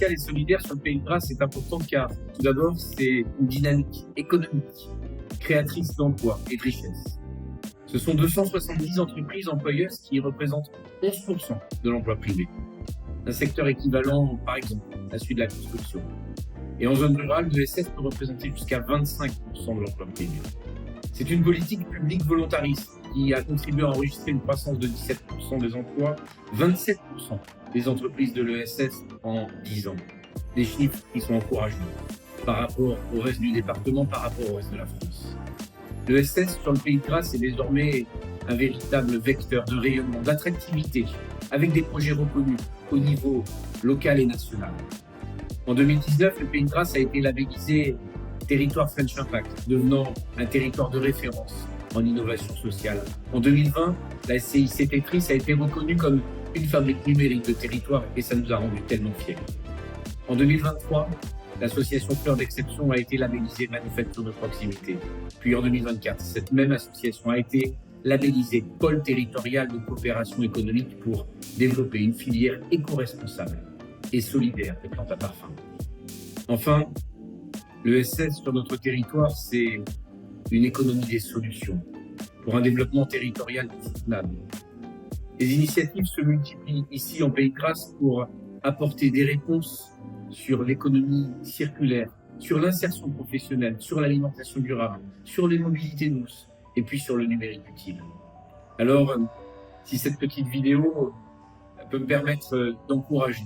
sociale et solidaire sur le Pays de Grasse est importante car, tout d'abord, c'est une dynamique économique, créatrice d'emplois et de richesses. Ce sont 270 entreprises employeuses qui représentent 11% de l'emploi privé. Un secteur équivalent, par exemple, à celui de la construction. Et en zone rurale, l'ESS peut représenter jusqu'à 25% de l'emploi privé. C'est une politique publique volontariste qui a contribué à enregistrer une croissance de 17% des emplois, 27% des entreprises de l'ESS en 10 ans. Des chiffres qui sont encourageants par rapport au reste du département, par rapport au reste de la France. L'ESS sur le Pays de Grasse est désormais un véritable vecteur de rayonnement, d'attractivité, avec des projets reconnus au niveau local et national. En 2019, le Pays de Grasse a été labellisé Territoire French Impact, devenant un territoire de référence en innovation sociale. En 2020, la SCIC Tetris a été reconnue comme une fabrique numérique de territoire et ça nous a rendus tellement fiers. En 2023, l'association Fleur d'Exception a été labellisée Manufacture de proximité. Puis en 2024, cette même association a été labellisée Pôle territorial de coopération économique pour développer une filière éco-responsable et solidaire des plantes à parfum. Enfin, l'ESS sur notre territoire, c'est une économie des solutions pour un développement territorial soutenable. Les initiatives se multiplient ici en Pays de Grasse pour apporter des réponses sur l'économie circulaire, sur l'insertion professionnelle, sur l'alimentation durable, sur les mobilités douces et puis sur le numérique utile. Alors, si cette petite vidéo peut me permettre d'encourager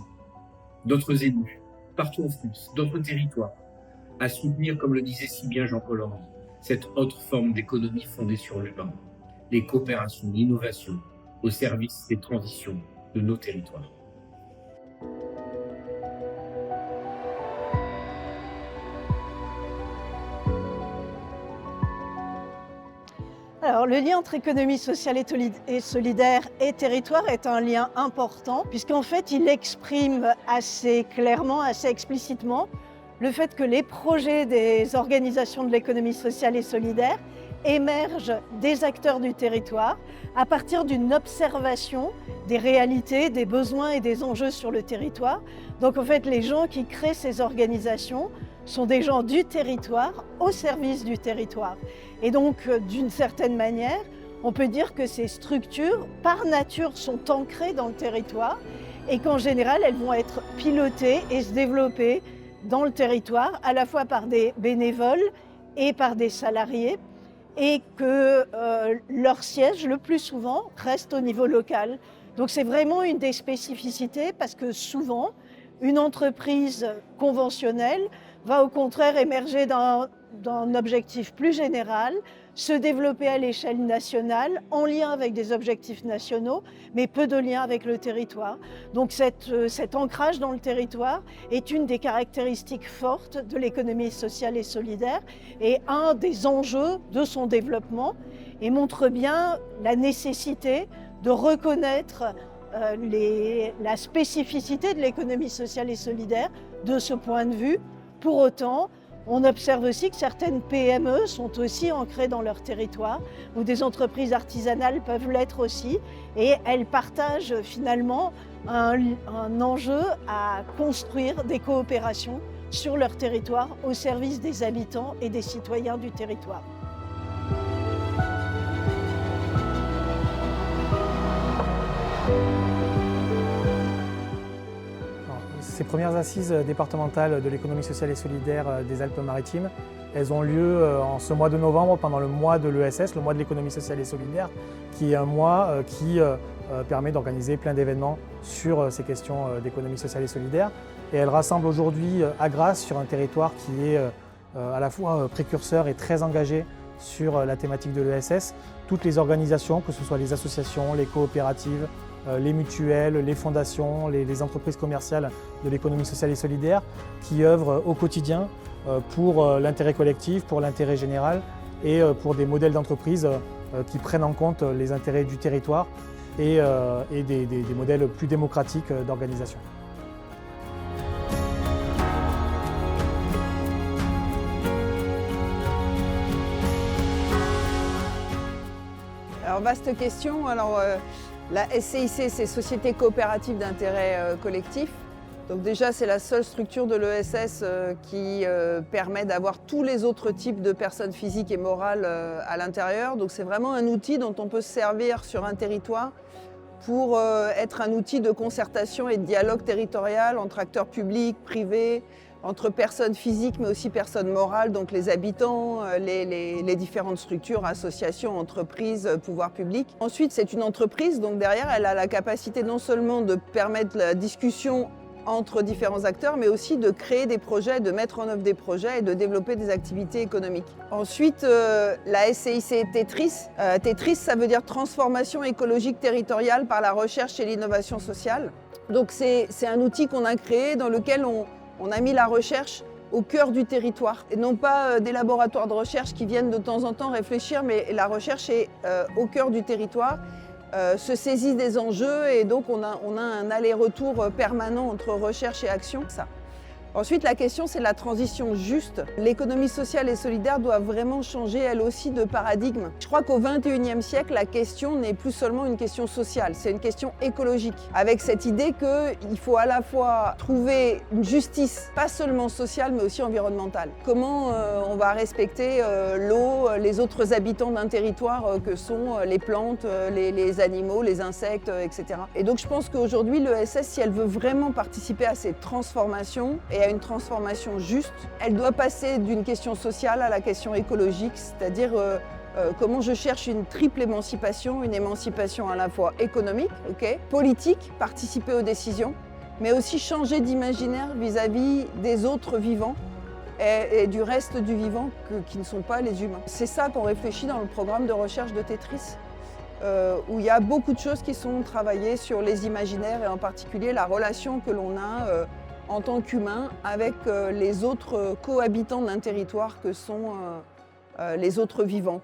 d'autres élus, partout en France, d'autres territoires, à soutenir, comme le disait si bien Jean-Paul Henry, cette autre forme d'économie fondée sur l'humain, les coopérations, l'innovation, au service des transitions de nos territoires. Alors, le lien entre économie sociale et solidaire et territoire est un lien important, puisqu'en fait, il exprime assez clairement, assez explicitement, le fait que les projets des organisations de l'économie sociale et solidaire émergent des acteurs du territoire à partir d'une observation des réalités, des besoins et des enjeux sur le territoire. Donc en fait, les gens qui créent ces organisations sont des gens du territoire au service du territoire. Et donc, d'une certaine manière, on peut dire que ces structures, par nature, sont ancrées dans le territoire et qu'en général, elles vont être pilotées et se développer dans le territoire, à la fois par des bénévoles et par des salariés, et que leur siège, le plus souvent, reste au niveau local. Donc c'est vraiment une des spécificités, parce que souvent, une entreprise conventionnelle va au contraire émerger d'un objectif plus général, se développer à l'échelle nationale, en lien avec des objectifs nationaux, mais peu de lien avec le territoire. Donc cet ancrage dans le territoire est une des caractéristiques fortes de l'économie sociale et solidaire et un des enjeux de son développement, et montre bien la nécessité de reconnaître la spécificité de l'économie sociale et solidaire de ce point de vue. Pour autant, on observe aussi que certaines PME sont aussi ancrées dans leur territoire, ou des entreprises artisanales peuvent l'être aussi, et elles partagent finalement un enjeu à construire des coopérations sur leur territoire au service des habitants et des citoyens du territoire. Ces premières assises départementales de l'économie sociale et solidaire des Alpes-Maritimes, elles ont lieu en ce mois de novembre, pendant le mois de l'ESS, le mois de l'économie sociale et solidaire, qui est un mois qui permet d'organiser plein d'événements sur ces questions d'économie sociale et solidaire. Et elles rassemblent aujourd'hui à Grasse, sur un territoire qui est à la fois précurseur et très engagé sur la thématique de l'ESS, toutes les organisations, que ce soit les associations, les coopératives, les mutuelles, les fondations, les entreprises commerciales de l'économie sociale et solidaire qui œuvrent au quotidien pour l'intérêt collectif, pour l'intérêt général et pour des modèles d'entreprise qui prennent en compte les intérêts du territoire et des modèles plus démocratiques d'organisation. Alors, vaste question. Alors, la SCIC, c'est Société coopérative d'intérêt collectif. Donc déjà, c'est la seule structure de l'ESS qui permet d'avoir tous les autres types de personnes physiques et morales à l'intérieur. Donc c'est vraiment un outil dont on peut se servir sur un territoire pour être un outil de concertation et de dialogue territorial entre acteurs publics, privés, entre personnes physiques mais aussi personnes morales, donc les habitants, les différentes structures, associations, entreprises, pouvoirs publics. Ensuite, c'est une entreprise, donc derrière, elle a la capacité non seulement de permettre la discussion entre différents acteurs, mais aussi de créer des projets, de mettre en œuvre des projets et de développer des activités économiques. Ensuite, la SCIC Tetris. Tetris, ça veut dire transformation écologique territoriale par la recherche et l'innovation sociale. Donc c'est un outil qu'on a créé dans lequel on a mis la recherche au cœur du territoire. Et non pas des laboratoires de recherche qui viennent de temps en temps réfléchir, mais la recherche est au cœur du territoire. Se saisit des enjeux et donc on a un aller-retour permanent entre recherche et action. Ensuite, la question, c'est la transition juste. L'économie sociale et solidaire doit vraiment changer, elle aussi, de paradigme. Je crois qu'au XXIe siècle, la question n'est plus seulement une question sociale, c'est une question écologique. Avec cette idée qu'il faut à la fois trouver une justice, pas seulement sociale, mais aussi environnementale. Comment on va respecter l'eau, les autres habitants d'un territoire que sont les plantes, les animaux, les insectes, etc. Et donc je pense qu'aujourd'hui, l'ESS, si elle veut vraiment participer à ces transformations et à une transformation juste, elle doit passer d'une question sociale à la question écologique, c'est-à-dire comment je cherche une triple émancipation, une émancipation à la fois économique, politique, participer aux décisions, mais aussi changer d'imaginaire vis-à-vis des autres vivants et du reste du vivant qui ne sont pas les humains. C'est ça qu'on réfléchit dans le programme de recherche de Tetris, où il y a beaucoup de choses qui sont travaillées sur les imaginaires et en particulier la relation que l'on a en tant qu'humain avec les autres cohabitants d'un territoire que sont les autres vivants.